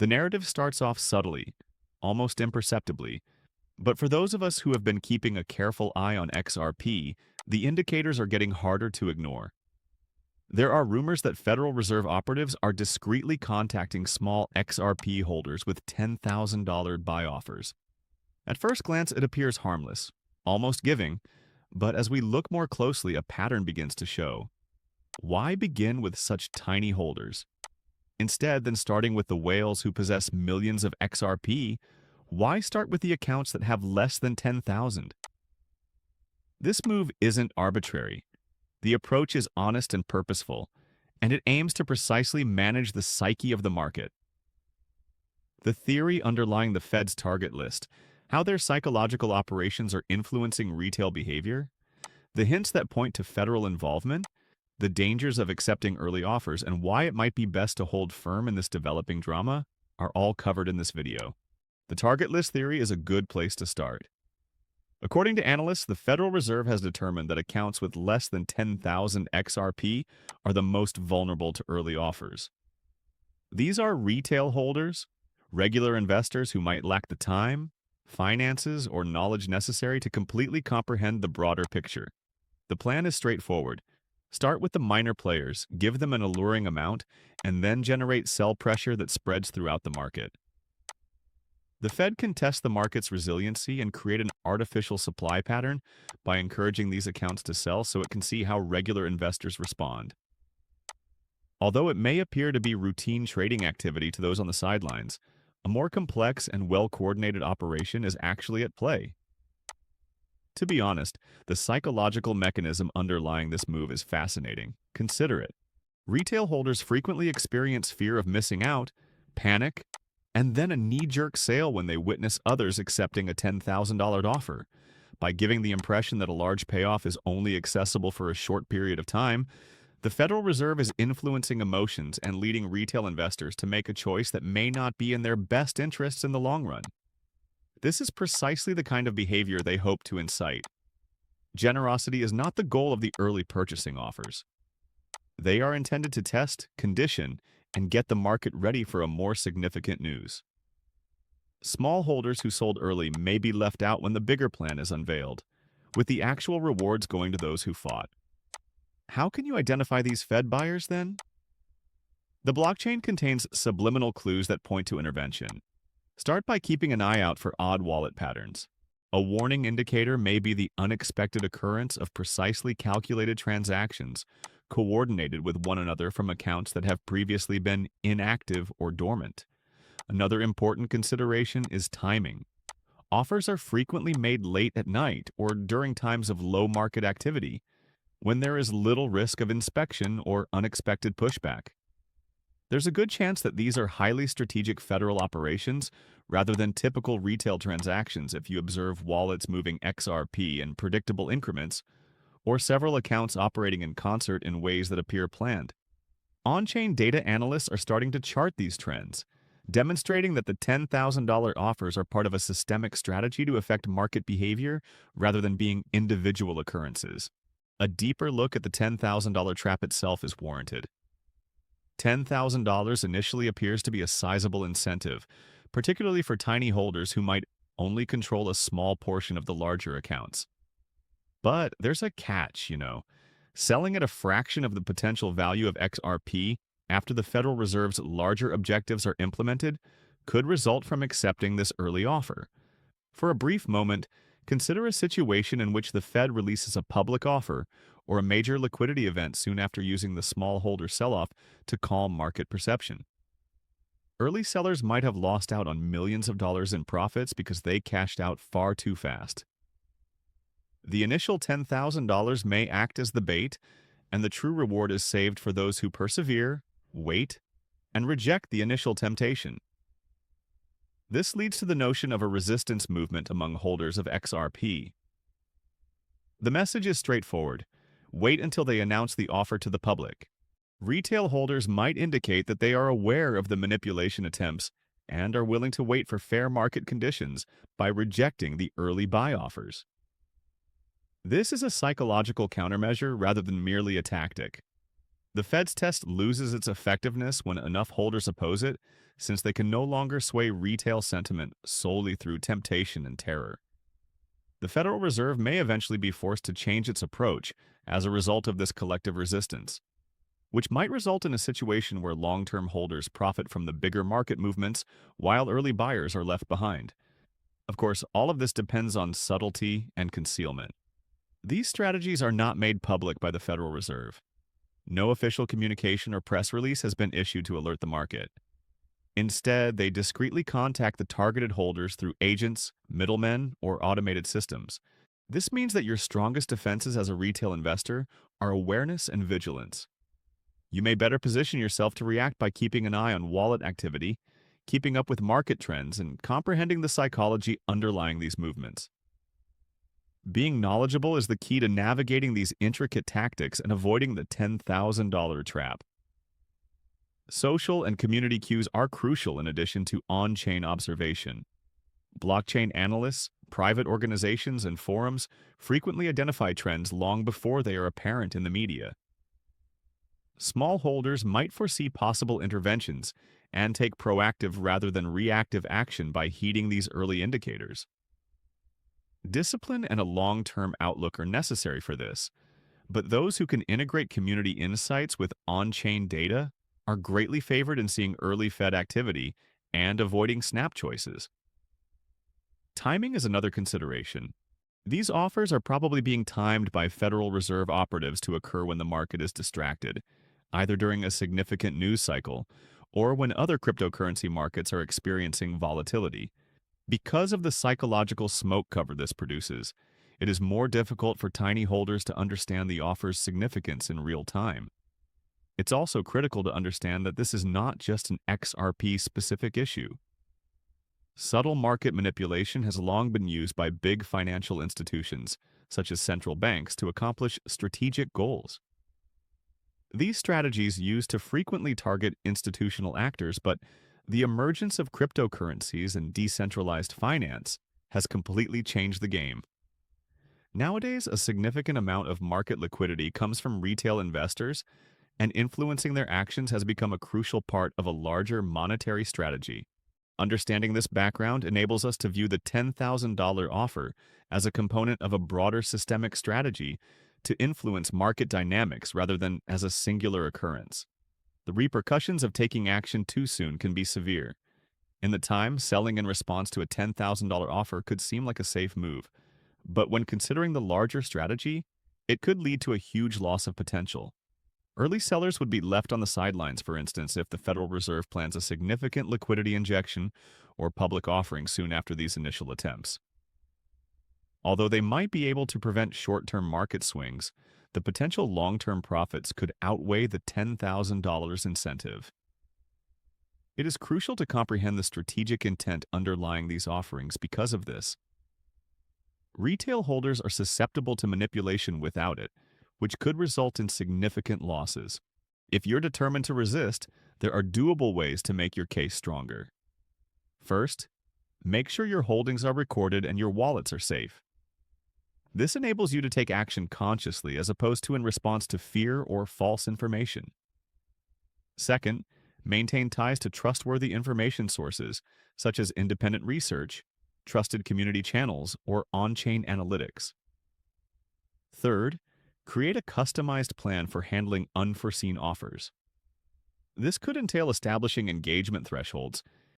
The narrative starts off subtly, almost imperceptibly, but for those of us who have been keeping a careful eye on XRP, the indicators are getting harder to ignore. There are rumors that Federal Reserve operatives are discreetly contacting small XRP holders with $10,000 buy offers. At first glance, it appears harmless, almost giving, but as we look more closely, a pattern begins to show. Why begin with such tiny holders? Instead, than starting with the whales who possess millions of XRP, why start with the accounts that have less than 10,000? This move isn't arbitrary. The approach is honest and purposeful, and it aims to precisely manage the psyche of the market. The theory underlying the Fed's target list, how their psychological operations are influencing retail behavior, the hints that point to federal involvement, the dangers of accepting early offers, and why it might be best to hold firm in this developing drama are all covered in this video. The target list theory is a good place to start. According to analysts, the Federal Reserve has determined that accounts with less than 10,000 XRP are the most vulnerable to early offers. These are retail holders, regular investors who might lack the time, finances, or knowledge necessary to completely comprehend the broader picture. The plan is straightforward. Start with the minor players, give them an alluring amount, and then generate sell pressure that spreads throughout the market. The Fed can test the market's resiliency and create an artificial supply pattern by encouraging these accounts to sell so it can see how regular investors respond. Although it may appear to be routine trading activity to those on the sidelines, a more complex and well-coordinated operation is actually at play. To be honest, the psychological mechanism underlying this move is fascinating. Consider it. Retail holders frequently experience fear of missing out, panic, and then a knee-jerk sale when they witness others accepting a $10,000 offer. By giving the impression that a large payoff is only accessible for a short period of time, the Federal Reserve is influencing emotions and leading retail investors to make a choice that may not be in their best interests in the long run. This is precisely the kind of behavior they hope to incite. Generosity is not the goal of the early purchasing offers. They are intended to test, condition, and get the market ready for a more significant news. Small holders who sold early may be left out when the bigger plan is unveiled, with the actual rewards going to those who fought. How can you identify these Fed buyers then? The blockchain contains subliminal clues that point to intervention. Start by keeping an eye out for odd wallet patterns. A warning indicator may be the unexpected occurrence of precisely calculated transactions coordinated with one another from accounts that have previously been inactive or dormant. Another important consideration is timing. Offers are frequently made late at night or during times of low market activity, when there is little risk of inspection or unexpected pushback. There's a good chance that these are highly strategic federal operations rather than typical retail transactions if you observe wallets moving XRP in predictable increments, or several accounts operating in concert in ways that appear planned. On-chain data analysts are starting to chart these trends, demonstrating that the $10,000 offers are part of a systemic strategy to affect market behavior rather than being individual occurrences. A deeper look at the $10,000 trap itself is warranted. $10,000 initially appears to be a sizable incentive, particularly for tiny holders who might only control a small portion of the larger accounts. But there's a catch, Selling at a fraction of the potential value of XRP after the Federal Reserve's larger objectives are implemented could result from accepting this early offer. For a brief moment, consider a situation in which the Fed releases a public offer or a major liquidity event soon after using the small holder sell-off to calm market perception. Early sellers might have lost out on millions of dollars in profits because they cashed out far too fast. The initial $10,000 may act as the bait, and the true reward is saved for those who persevere, wait, and reject the initial temptation. This leads to the notion of a resistance movement among holders of XRP. The message is straightforward. Wait until they announce the offer to the public. Retail holders might indicate that they are aware of the manipulation attempts and are willing to wait for fair market conditions by rejecting the early buy offers. This is a psychological countermeasure rather than merely a tactic. The Fed's test loses its effectiveness when enough holders oppose it, since they can no longer sway retail sentiment solely through temptation and terror. The Federal Reserve may eventually be forced to change its approach as a result of this collective resistance, which might result in a situation where long-term holders profit from the bigger market movements while early buyers are left behind. Of course, all of this depends on subtlety and concealment. These strategies are not made public by the Federal Reserve. No official communication or press release has been issued to alert the market. Instead, they discreetly contact the targeted holders through agents, middlemen, or automated systems. This means that your strongest defenses as a retail investor are awareness and vigilance. You may better position yourself to react by keeping an eye on wallet activity, keeping up with market trends, and comprehending the psychology underlying these movements. Being knowledgeable is the key to navigating these intricate tactics and avoiding the $10,000 trap. Social and community cues are crucial in addition to on-chain observation. Blockchain analysts, private organizations, and forums frequently identify trends long before they are apparent in the media. Small holders might foresee possible interventions and take proactive rather than reactive action by heeding these early indicators. Discipline and a long-term outlook are necessary for this, but those who can integrate community insights with on-chain data are greatly favored in seeing early Fed activity and avoiding snap choices. Timing is another consideration. These offers are probably being timed by Federal Reserve operatives to occur when the market is distracted, either during a significant news cycle or when other cryptocurrency markets are experiencing volatility. Because of the psychological smoke cover this produces, it is more difficult for tiny holders to understand the offer's significance in real time. It's also critical to understand that this is not just an XRP-specific issue. Subtle market manipulation has long been used by big financial institutions, such as central banks, to accomplish strategic goals. These strategies used to frequently target institutional actors, but the emergence of cryptocurrencies and decentralized finance has completely changed the game. Nowadays, a significant amount of market liquidity comes from retail investors, and influencing their actions has become a crucial part of a larger monetary strategy. Understanding this background enables us to view the $10,000 offer as a component of a broader systemic strategy to influence market dynamics rather than as a singular occurrence. The repercussions of taking action too soon can be severe. In the time, selling in response to a $10,000 offer could seem like a safe move, but when considering the larger strategy, it could lead to a huge loss of potential. Early sellers would be left on the sidelines, for instance, if the Federal Reserve plans a significant liquidity injection or public offering soon after these initial attempts. Although they might be able to prevent short-term market swings, the potential long-term profits could outweigh the $10,000 incentive. It is crucial to comprehend the strategic intent underlying these offerings because of this. Retail holders are susceptible to manipulation without it, which could result in significant losses. If you're determined to resist, there are doable ways to make your case stronger. First, make sure your holdings are recorded and your wallets are safe. This enables you to take action consciously as opposed to in response to fear or false information. Second, maintain ties to trustworthy information sources, such as independent research, trusted community channels, or on-chain analytics. Third, create a customized plan for handling unforeseen offers. This could entail establishing engagement thresholds,